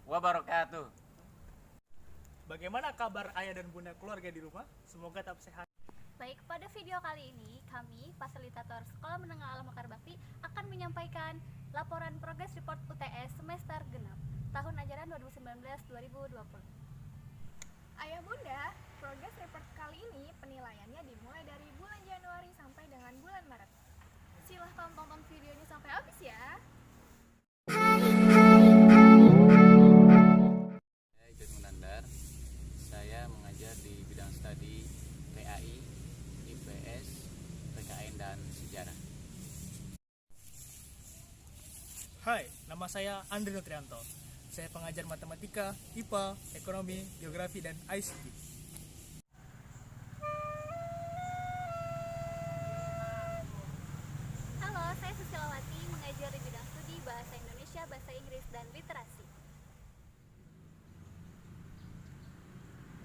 wabarakatuh. Bagaimana kabar ayah dan bunda keluarga di rumah? Semoga tetap sehat. Baik, pada video kali ini kami, fasilitator Sekolah Menengah Al Mekar Bakti, akan menyampaikan laporan progres report UTS semester genap tahun ajaran 2019-2020. Ayah bunda, progres report kali ini penilaiannya dimulai dari bulan Januari sampai dengan bulan Maret. Silahkan tonton videonya sampai habis ya. Saya John Munandar. Saya mengajar di bidang studi PAI, IPS, PKN, dan Sejarah. Hai, nama saya Andri Nutrianto. Saya pengajar matematika, IPA, ekonomi, geografi, dan ICT. Halo, saya Susilawati, mengajar di bidang studi Bahasa Indonesia, Bahasa Inggris, dan Literasi.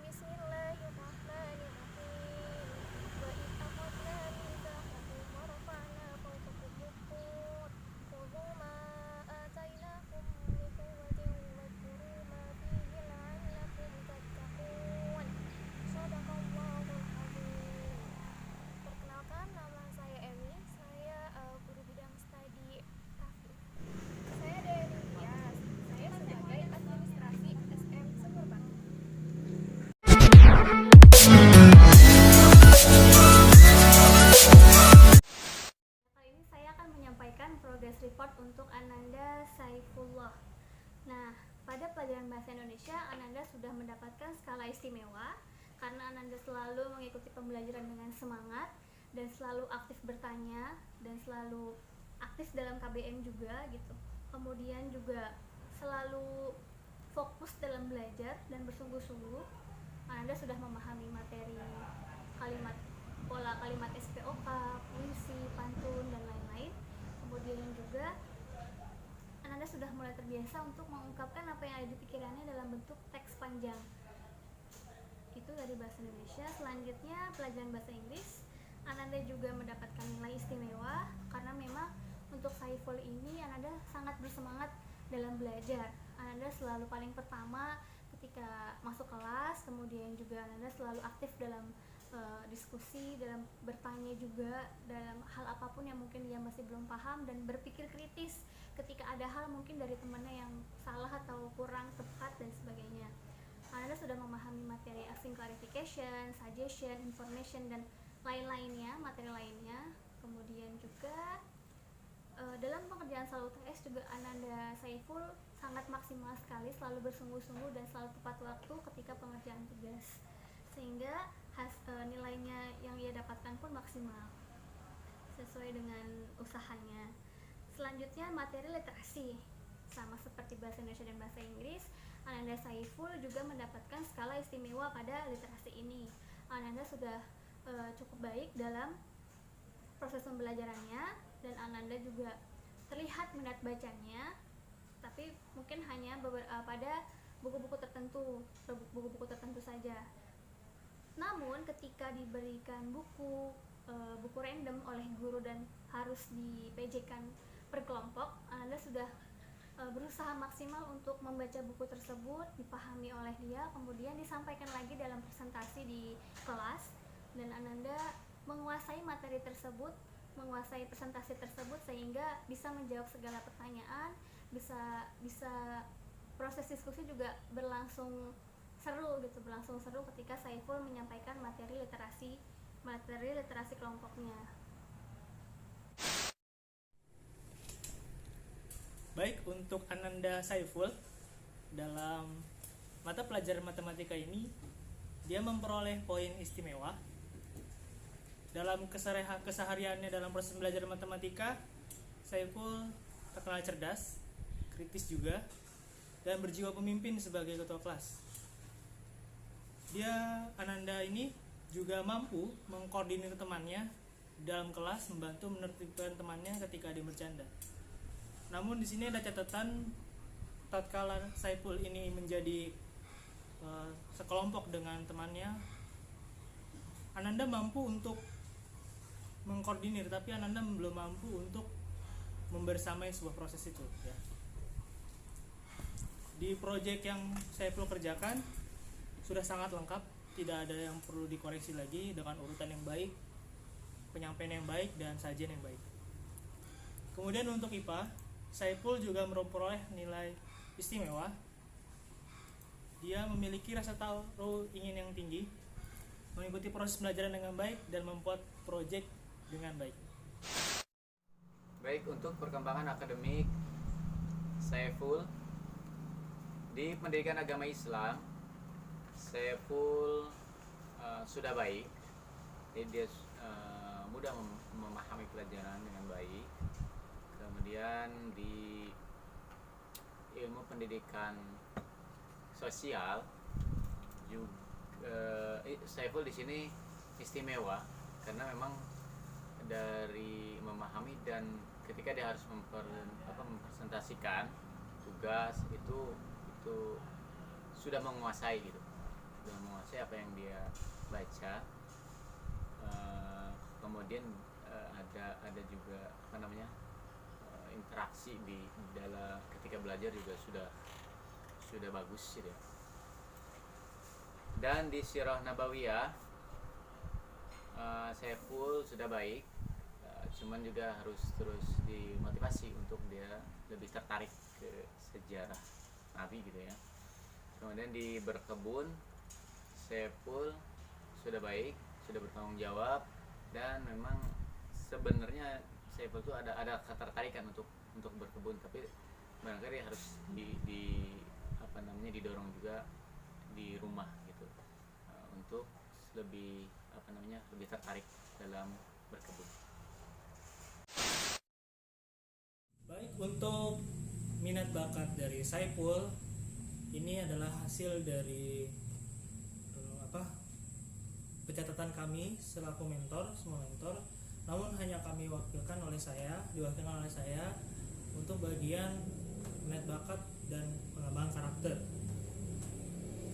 Bismillahirrahmanirrahim. Wa id akhadna mitsaqakum wa rafa'na fawqakum al-tur. Khudhu ma atainakum bi quwwatin wadhkuru ma fihi la'allakum tattaqun. Shadaqallahul azim. Perkenalkan, nama saya Emi. Saya guru bidang studi Tafi. Saya Dewi Tias. Saya sebagai administrasi SM Semerbak. Kali ini saya akan menyampaikan progress report untuk Ananda Saifullah. Nah, pada pelajaran Bahasa Indonesia, Ananda sudah mendapatkan skala istimewa karena Ananda selalu mengikuti pembelajaran dengan semangat dan selalu aktif bertanya dan selalu aktif dalam KBM juga gitu. Kemudian juga selalu fokus dalam belajar dan bersungguh-sungguh. Ananda sudah memahami materi kalimat, pola kalimat SPOK, puisi, pantun, dan lain-lain. Kemudian juga Ananda sudah mulai terbiasa untuk mengungkapkan apa yang ada di pikirannya dalam bentuk teks panjang. Itu dari Bahasa Indonesia. Selanjutnya pelajaran Bahasa Inggris, Ananda juga mendapatkan nilai istimewa karena memang untuk Saiful ini Ananda sangat bersemangat dalam belajar. Ananda selalu paling pertama ketika masuk kelas, kemudian juga Ananda selalu aktif dalam diskusi, dalam bertanya juga dalam hal apapun yang mungkin dia masih belum paham, dan berpikir kritis ketika ada hal mungkin dari temannya yang salah atau kurang tepat dan sebagainya. Anda sudah memahami materi async clarification, suggestion, information, dan lain-lainnya, materi lainnya. Kemudian juga dalam pengerjaan soal UTS juga Ananda Saiful sangat maksimal sekali, selalu bersungguh-sungguh dan selalu tepat waktu ketika pengerjaan tugas, sehingga nilainya yang ia dapatkan pun maksimal sesuai dengan usahanya. Selanjutnya materi literasi, sama seperti Bahasa Indonesia dan Bahasa Inggris, Ananda Saiful juga mendapatkan skala istimewa pada literasi ini. Ananda sudah cukup baik dalam proses pembelajarannya, dan Ananda juga terlihat minat bacanya, tapi mungkin hanya pada buku-buku tertentu saja. Namun ketika diberikan buku random oleh guru dan harus di-PJ-kan per kelompok, Ananda sudah berusaha maksimal untuk membaca buku tersebut, dipahami oleh dia, kemudian disampaikan lagi dalam presentasi di kelas, dan Ananda menguasai materi tersebut, menguasai presentasi tersebut, sehingga bisa menjawab segala pertanyaan, bisa proses diskusi juga berlangsung seru ketika Saiful menyampaikan materi literasi kelompoknya. Baik, untuk Ananda Saiful, dalam mata pelajaran matematika ini, dia memperoleh poin istimewa. Dalam kesehariannya dalam proses belajar matematika, Saiful terkenal cerdas, kritis juga, dan berjiwa pemimpin sebagai ketua kelas. Ananda ini juga mampu mengkoordinir temannya dalam kelas, membantu menertibkan temannya ketika dia bercanda. Namun di sini ada catatan, tatkala Saiful ini menjadi sekelompok dengan temannya, Ananda mampu untuk mengkoordinir, tapi Ananda belum mampu untuk membersamai sebuah proses itu, ya. Di proyek yang saya perlu kerjakan sudah sangat lengkap, tidak ada yang perlu dikoreksi lagi, dengan urutan yang baik, penyampaian yang baik, dan sajian yang baik. Kemudian untuk IPA, Saiful juga memperoleh nilai istimewa. Dia memiliki rasa tahu ingin yang tinggi, mengikuti proses pembelajaran dengan baik, dan membuat proyek dengan baik. Baik, untuk perkembangan akademik Saiful di pendidikan agama Islam, Saiful sudah baik. Jadi dia mudah memahami pelajaran dengan baik. Kemudian di ilmu pendidikan sosial juga Saiful di sini istimewa karena memang dari memahami dan ketika dia harus mempresentasikan tugas itu sudah menguasai gitu, sudah menguasai apa yang dia baca. Kemudian ada juga interaksi di dalam ketika belajar juga sudah bagus gitu ya. Dan di Sirah Nabawiyah Saiful sudah baik, cuman juga harus terus dimotivasi untuk dia lebih tertarik ke sejarah Nabi gitu ya. Kemudian di berkebun Saiful sudah baik, sudah bertanggung jawab, dan memang sebenarnya Saiful itu ada ketertarikan untuk berkebun, tapi barangkali harus didorong juga di rumah gitu, untuk lebih lebih tertarik dalam berkebun. Baik, untuk minat bakat dari Saiful ini adalah hasil dari pencatatan kami selaku semua mentor. Namun hanya kami diwakilkan oleh saya untuk bagian minat bakat dan pengembangan karakter.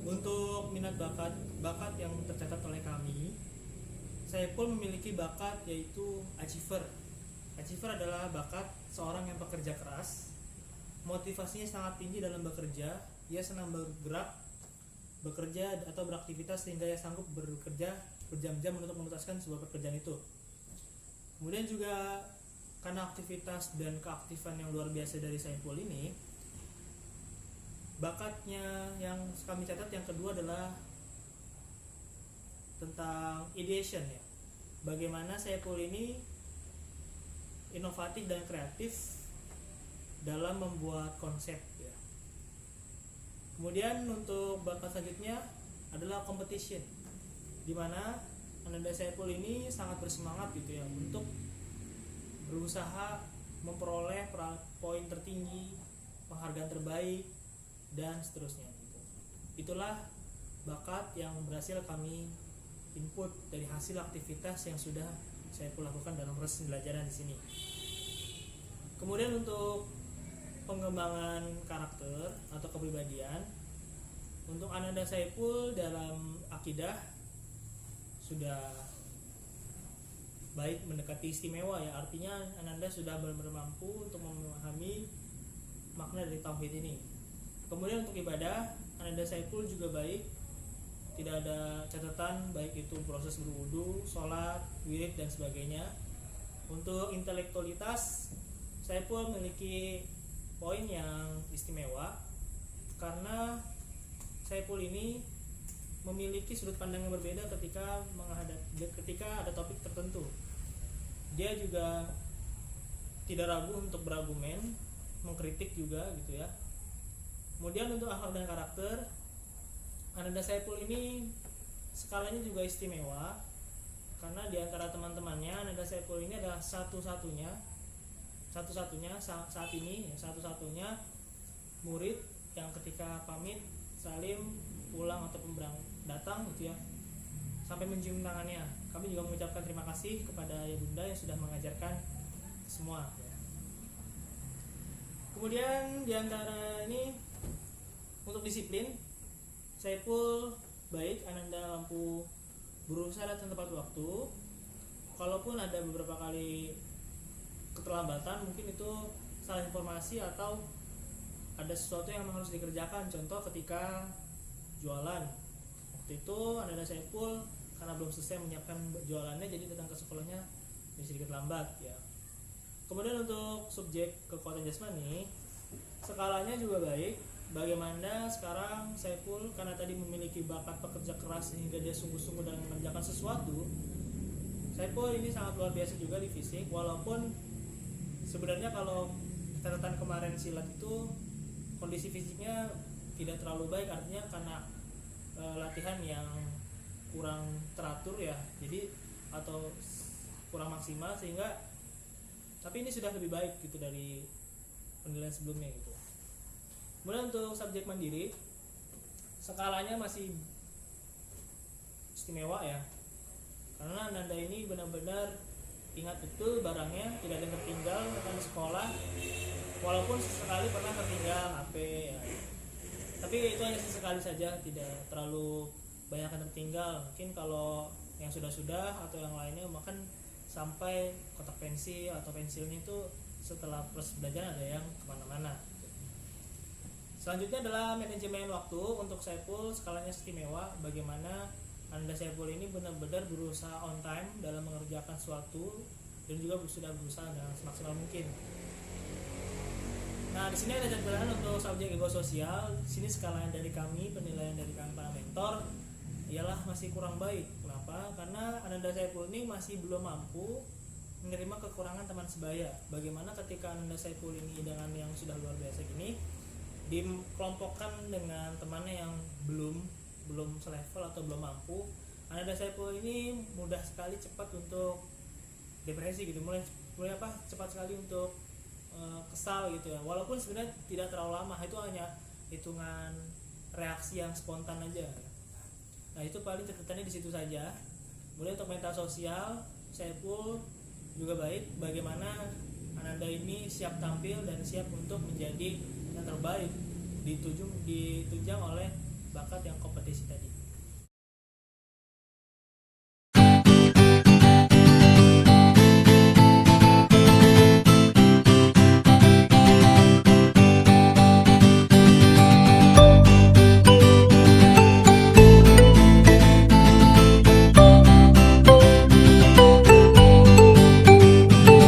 Untuk minat bakat yang tercatat oleh kami, Saiful memiliki bakat yaitu achiever. Achiever adalah bakat seorang yang pekerja keras, motivasinya sangat tinggi dalam bekerja. Ia senang bekerja atau beraktivitas sehingga ia sanggup bekerja berjam-jam untuk menuntaskan sebuah pekerjaan itu. Kemudian juga karena aktivitas dan keaktifan yang luar biasa dari Saiful ini, bakatnya yang kami catat yang kedua adalah tentang ideation ya. Bagaimana Saiful ini inovatif dan kreatif dalam membuat konsep ya. Kemudian untuk bakat selanjutnya adalah competition, di mana Ananda Saiful ini sangat bersemangat gitu ya untuk berusaha memperoleh poin tertinggi, penghargaan terbaik, dan seterusnya gitu. Itulah bakat yang berhasil kami input dari hasil aktivitas yang sudah Saiful lakukan dalam proses pembelajaran di sini. Kemudian untuk pengembangan karakter atau kepribadian, untuk Ananda Saiful dalam akidah sudah baik, mendekati istimewa ya, artinya Ananda sudah benar-benar mampu untuk memahami makna dari tauhid ini. Kemudian untuk ibadah, Ananda Saiful juga baik, tidak ada catatan baik itu proses berwudu, sholat, wirid, dan sebagainya. Untuk intelektualitas, Saiful memiliki poin yang istimewa karena Saiful ini memiliki sudut pandang yang berbeda ketika ada topik tertentu. Dia juga tidak ragu untuk berargumen, mengkritik juga gitu ya. Kemudian untuk akhlak dan karakter, Ananda Saiful ini skalanya juga istimewa karena di antara teman-temannya Ananda Saiful ini adalah satu-satunya saat ini murid yang ketika pamit salim pulang ataupun datang gitu ya sampai mencium tangannya. Kami juga mengucapkan terima kasih kepada Ayah Bunda yang sudah mengajarkan semua ya. Kemudian di antara ini untuk disiplin, Saiful baik, Ananda mampu berusaha datang tepat waktu. Kalaupun ada beberapa kali keterlambatan, mungkin itu salah informasi atau ada sesuatu yang memang harus dikerjakan. Contoh ketika jualan, waktu itu Ananda Saiful karena belum selesai menyiapkan jualannya, jadi datang ke sekolahnya sedikit lambat ya. Kemudian untuk subjek kekuatan jasmani, skalanya juga baik. Bagaimana sekarang Saiful karena tadi memiliki bakat pekerja keras sehingga dia sungguh-sungguh dalam mengerjakan sesuatu. Saiful ini sangat luar biasa juga di fisik, walaupun sebenarnya kalau catatan kemarin silat itu kondisi fisiknya tidak terlalu baik, artinya karena latihan yang kurang teratur ya, jadi atau kurang maksimal, sehingga tapi ini sudah lebih baik gitu dari penilaian sebelumnya gitu. Kemudian untuk subjek mandiri, skalanya masih istimewa ya, karena Ananda ini benar-benar ingat betul barangnya, tidak ada yang tertinggal di sekolah, walaupun sesekali pernah tertinggal HP ya. Tapi itu hanya sesekali saja, tidak terlalu banyak yang tertinggal. Mungkin kalau yang sudah-sudah atau yang lainnya bahkan sampai kotak pensil atau pensilnya itu setelah proses belajar ada yang kemana-mana. Selanjutnya adalah manajemen waktu. Untuk Saiful skalanya istimewa. Bagaimana Anda Saiful ini benar-benar berusaha on time dalam mengerjakan sesuatu dan juga sudah berusaha dengan semaksimal mungkin. Nah, di sini ada catatan untuk subjek ego sosial. Di sini skalanya dari kami, penilaian dari kami para mentor ialah masih kurang baik. Kenapa? Karena Ananda Saiful ini masih belum mampu menerima kekurangan teman sebaya. Bagaimana ketika Ananda Saiful ini dengan yang sudah luar biasa gini dikelompokkan dengan temannya yang belum selevel atau belum mampu, Ananda Saiful ini mudah sekali cepat untuk depresi gitu, mulai cepat sekali untuk kesal gitu ya, walaupun sebenarnya tidak terlalu lama, itu hanya hitungan reaksi yang spontan aja. Nah, itu paling catatannya di situ saja. Kemudian untuk mental sosial, Saiful juga baik. Bagaimana Ananda ini siap tampil dan siap untuk menjadi yang terbaik, ditunjang oleh bakat yang kompetisi tadi.